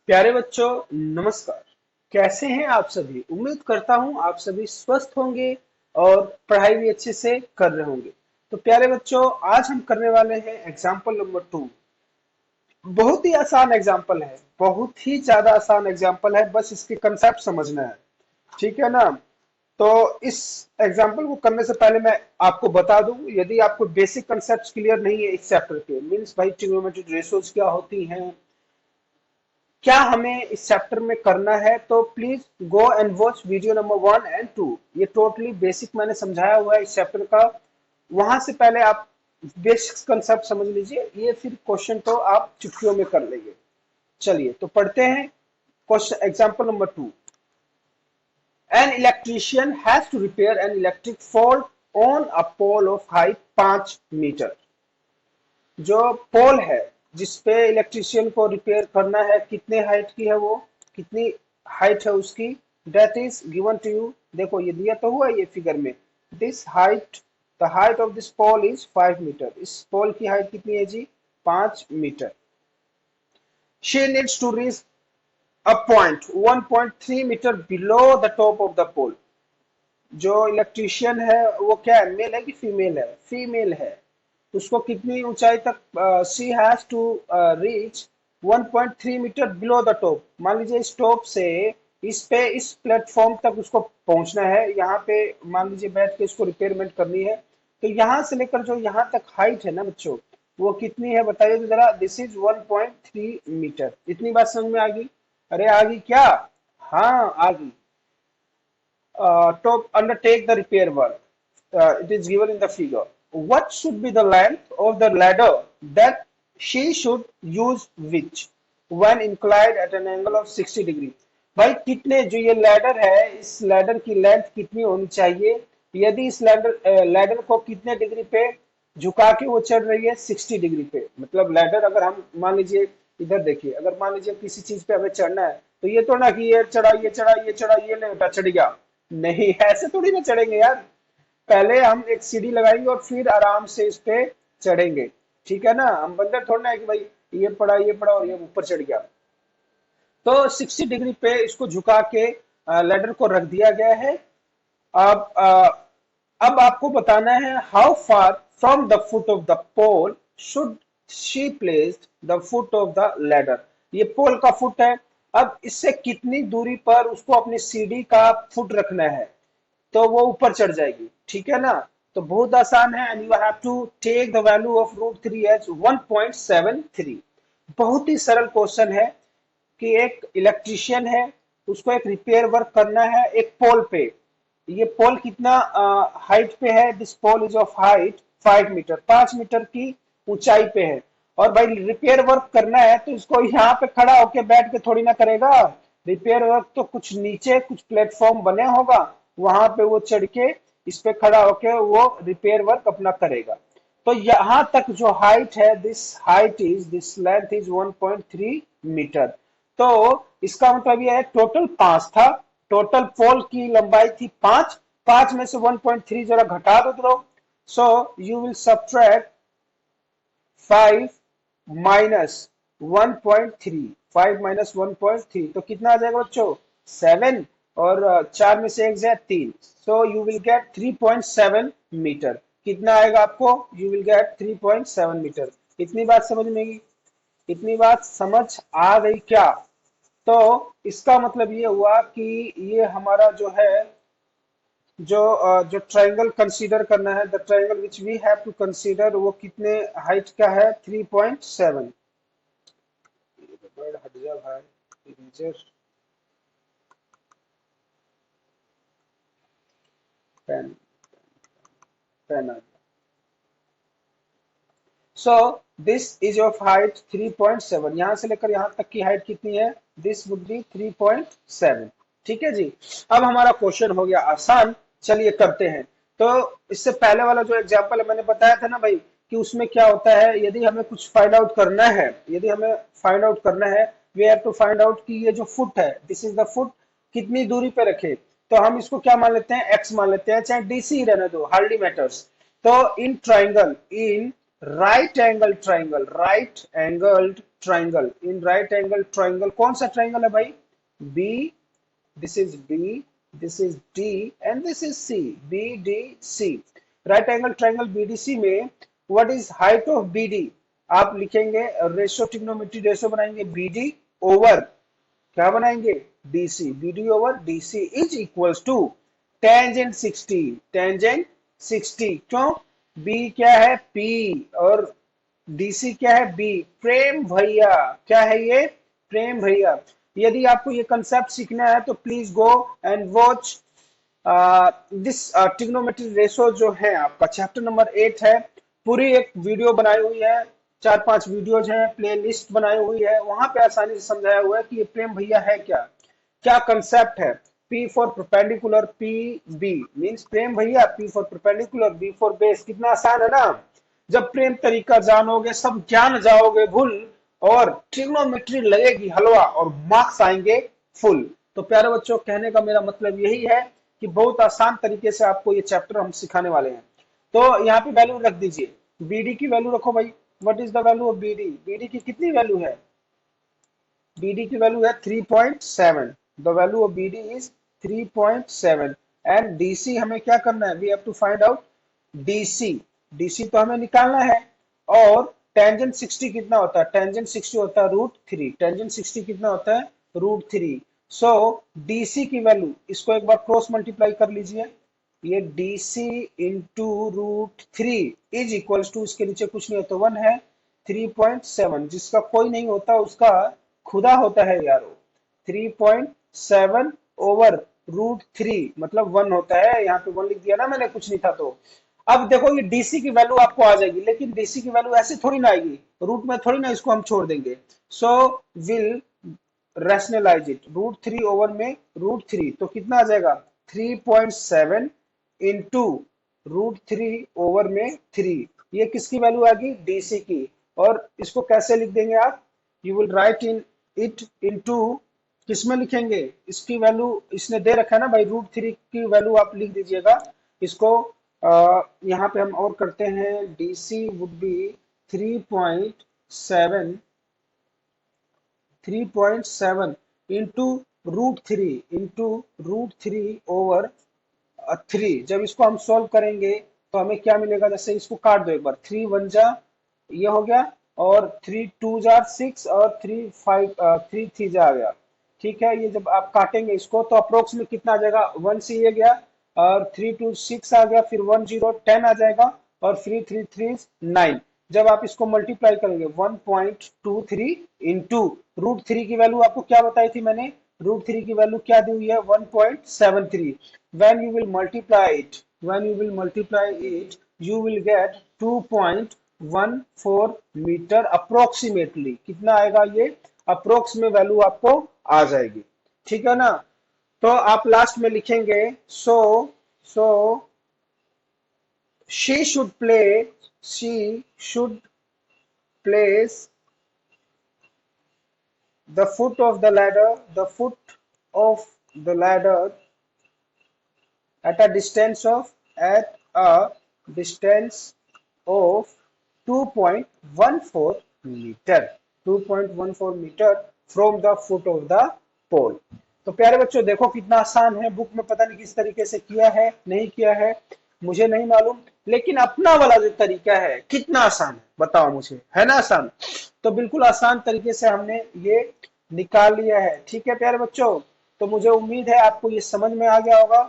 प्यारे बच्चों, नमस्कार। कैसे हैं आप सभी? उम्मीद करता हूं आप सभी स्वस्थ होंगे और पढ़ाई भी अच्छे से कर रहे होंगे। तो प्यारे बच्चों, आज हम करने वाले हैं एग्जाम्पल नंबर 2। बहुत ही आसान एग्जाम्पल है, बहुत ही ज्यादा आसान एग्जाम्पल है, बस इसके कंसेप्ट समझना है। ठीक है ना? तो इस एग्जाम्पल को करने से पहले मैं आपको बता दूं, यदि आपको बेसिक कंसेप्ट क्लियर नहीं है इस चैप्टर के, मीन्स भाई ट्रिग्नोमेट्रिक रेशियोज क्या होती हैं, क्या हमें इस चैप्टर में करना है, तो please go and watch video number 1 and 2। ये टोटली बेसिक मैंने समझाया हुआ है इस चैप्टर का। वहां से पहले आप बेसिक कंसेप्ट समझ लीजिए, ये फिर क्वेश्चन तो आप चुटकियों में कर लेंगे। चलिए तो पढ़ते हैं question example number 2। An electrician has to repair an electric fault on a pole of height 5 metre. जो पोल है जिसपे इलेक्ट्रिशियन को रिपेयर करना है, कितने हाइट की है वो, कितनी हाइट है उसकी, that is given to you. देखो ये दिया तो हुआ ये फिगर में, this height, the height of this pole is 5 metre. इस पोल की हाइट कितनी है जी? 5 metre. She needs to reach a point 1.3 metre below the top of the pole. जो इलेक्ट्रिशियन है वो क्या है, मेल है कि फीमेल है? फीमेल है। उसको कितनी ऊंचाई तक, she has to reach 1.3 metre below the top. मान लीजिए इस टॉप से इस प्लेटफॉर्म तक उसको पहुंचना है। यहाँ पे मान लीजिए बैठ के इसको रिपेयरमेंट करनी है। तो यहाँ से लेकर जो यहाँ तक हाइट है ना बच्चों, वो कितनी है बताइए तो जरा। This is 1.3 metre. इतनी बात समझ में आ गई? अरे आ गई क्या? हाँ आ गई। To undertake the repair work. It is given in the figure. What should be the length of the ladder that she should use which when inclined at an angle of 60 degree? भाई कितने, जो ये ladder है, इस ladder की length कितनी होनी चाहिए यदि इस लैडर को कितने डिग्री पे झुका के वो चढ़ रही है? 60 डिग्री पे। मतलब लैडर अगर हम मान लीजिए, इधर देखिए, अगर मान लीजिए किसी चीज पे हमें चढ़ना है, तो ये तो ना कि ये चढ़ा ये चढ़ा ये चढ़ा ये ले बेटा चढ़ गया। नहीं, ऐसे थोड़ी ना चढ़ेंगे यार। पहले हम एक सीढ़ी लगाएंगे और फिर आराम से इस पे चढ़ेंगे। ठीक है ना? हम बंदर थोड़ा ना है कि भाई ये पड़ा और ये ऊपर चढ़ गया। तो 60 डिग्री पे इसको झुका के लेडर को रख दिया गया है। अब अब आपको बताना है how far from the foot of the pole should she placed the foot of the ladder. ये पोल का फुट है। अब इससे कितनी दूरी पर उसको अपनी सीढ़ी का फुट रखना है तो वो ऊपर चढ़ जाएगी। ठीक है ना? तो बहुत आसान है, and you have to take the value of √3 as 1.73। बहुत ही सरल क्वेश्चन है कि एक इलेक्ट्रिशियन है, उसको एक रिपेयर वर्क करना है एक पोल पे। ये पोल कितना हाइट पे है? This pole is of height 5 metre, 5 metre की ऊंचाई पे है। और भाई रिपेयर वर्क करना है तो इसको यहाँ पे खड़ा होके बैठ के थोड़ी ना करेगा। रिपेयर वर्क तो कुछ नीचे कुछ प्लेटफॉर्म बने होगा, वहां पे वो चढ़ के इस पे खड़ा होके वो रिपेयर वर्क अपना करेगा। तो यहां तक जो हाइट है, दिस लेंथ इज 1.3 मीटर। तो इसका मतलब यह है टोटल 5 था। टोटल पोल की लंबाई थी 5। 5 में से 1.3 जरा घटा दो। सो you will subtract 5 minus 1.3। 5 minus 1.3 तो कितना आ जाएगा बच्चों? 7। और 4 में से 1 जाए 3। So you will get 3.7 metre. कितना आएगा आपको? You will get 3.7 metre. इतनी बात समझ में आई? इतनी बात समझ आ गई क्या? तो इसका मतलब ये हुआ कि ये हमारा जो है, जो ट्रायंगल कंसीडर करना है, the triangle which we have to consider, वो कितने हाइट का है? 3.7। हट जा भाई, इरेजर पेन, पेन आ गया। So this is of height 3.7। यहां से लेकर यहां तक की हाइट कितनी है? This would be 3.7। ठीक है जी। अब हमारा क्वेश्चन हो गया आसान। चलिए करते हैं। तो इससे पहले वाला जो एग्जांपल है मैंने बताया था ना भाई, कि उसमें क्या होता है, यदि हमें कुछ फाइंड आउट करना है, यदि हमें फाइंड आउट करना है, we have to find out कि ये जो फुट है, दिस इज द फुट, कितनी दूरी पे रखे। तो हम इसको क्या मान लेते हैं? एक्स मान लेते हैं, चाहे डीसी रहने दो, हार्डली मैटर्स। तो in triangle, in right angle triangle, right angled triangle, in right angle triangle, कौन सा ट्राइंगल है भाई? B, this is B, this is D, and this is C. BDC. Right angle triangle BDC में what is height of BD? आप लिखेंगे ratio, trigonometry ratio बनाएंगे BD over क्या बनाएंगे? DC. BD over DC is equals to tangent 60. Tangent 60 क्यों? B क्या है? P और DC क्या है? B. प्रेम भैया क्या है ये? प्रेम भैया। यदि आपको ये कंसेप्ट सीखना है तो please go and watch this trigonometry ratio जो है आपका चैप्टर नंबर 8 है, पूरी एक वीडियो बनाई हुई है, 4-5 वीडियोज हैं, प्ले लिस्ट बनाई हुई है, वहां पे आसानी से समझाया हुआ है कि ये प्रेम भैया है क्या, क्या कंसेप्ट है। P for perpendicular, PB means Prem भैया, P for perpendicular, B for base. कितना आसान है ना? जब प्रेम तरीका जानोगे, सब ज्ञान जाओगे भूल, और ट्रिग्नोमेट्री लगेगी हलवा और मार्क्स आएंगे फुल। तो प्यारे बच्चों, कहने का मेरा मतलब यही है कि बहुत आसान तरीके से आपको ये चैप्टर हम सिखाने वाले हैं। तो यहाँ पे वैल्यू रख दीजिए, BD की वैल्यू रखो भाई। What is the value of BD? BD की कितनी वैल्यू है? BD की वैल्यू है 3.7। The value of BD is 3.7 and DC हमें क्या करना है? We have to find out DC। DC तो हमें निकालना है। और टेंजेंट 60 कितना होता है? टेंजेंट 60 होता है √3। टेंजेंट 60 कितना होता है? √3। सो DC की वैल्यू, इसको एक बार क्रॉस मल्टीप्लाई कर लीजिए, ये DC into √3 is equals to, इसके नीचे कुछ नहीं होता, 1 है, 3.7। जिसका कोई नहीं होता उसका खुदा होता है यारो। 3.7 ओवर √3 मतलब 1 होता है। यहाँ पे 1 लिख दिया ना मैंने, कुछ नहीं था तो। अब देखो ये DC की वैल्यू आपको आ जाएगी, लेकिन DC की वैल्यू ऐसे थोड़ी ना आएगी, रूट में थोड़ी ना इसको हम छोड़ देंगे। So will rationalise it, √3 over में √3 तो कितना आ जाएगा? 3.7 इंटू √3 ओवर में 3। ये किसकी वैल्यू आ गई? DC की। और इसको कैसे लिख देंगे आप? You will write in it into, किसमें लिखेंगे? इसकी वैल्यू इसने दे रखा है ना भाई, √3 की वैल्यू आप लिख दीजिएगा इसको। यहाँ पे हम और करते हैं, DC would be 3.7 into √3 over 3। जब इसको हम सॉल्व करेंगे तो हमें क्या मिलेगा? जैसे इसको काट दो एक बार, 3 1 जा ये हो गया, और 3 2 जा 6, और 3 5 3 3 जा आ गया। ठीक है, ये जब आप काटेंगे इसको तो अप्रोक्स में कितना आ जाएगा? 1 से ये गया, और 3 2 6 आ गया, फिर 1 0 10 आ जाएगा, और 3 3 3 9। जब आप इसको मल्टीप्लाई करेंगे 1.23 इंटू √3 की वैल्यू आपको क्या बताई थी मैंने? √3 की वैल्यू क्या दी हुई है? 1.73। when you will multiply it, you will get 2.14 metre approximately. कितना आएगा ये? अप्रोक्स में वैल्यू आपको आ जाएगी। ठीक है ना? तो आप लास्ट में लिखेंगे, सो she should place the foot of the ladder at a distance of 2.14 metre, 2.14 metre from the foot of the pole. तो प्यारे बच्चों देखो कितना आसान है, बुक में पता नहीं किस तरीके से किया है, नहीं किया है मुझे नहीं मालूम, लेकिन अपना वाला जो तरीका है कितना आसान है बताओ मुझे, है ना आसान? तो बिल्कुल आसान तरीके से हमने ये निकाल लिया है। ठीक है प्यारे बच्चों, तो मुझे उम्मीद है आपको ये समझ में आ गया होगा।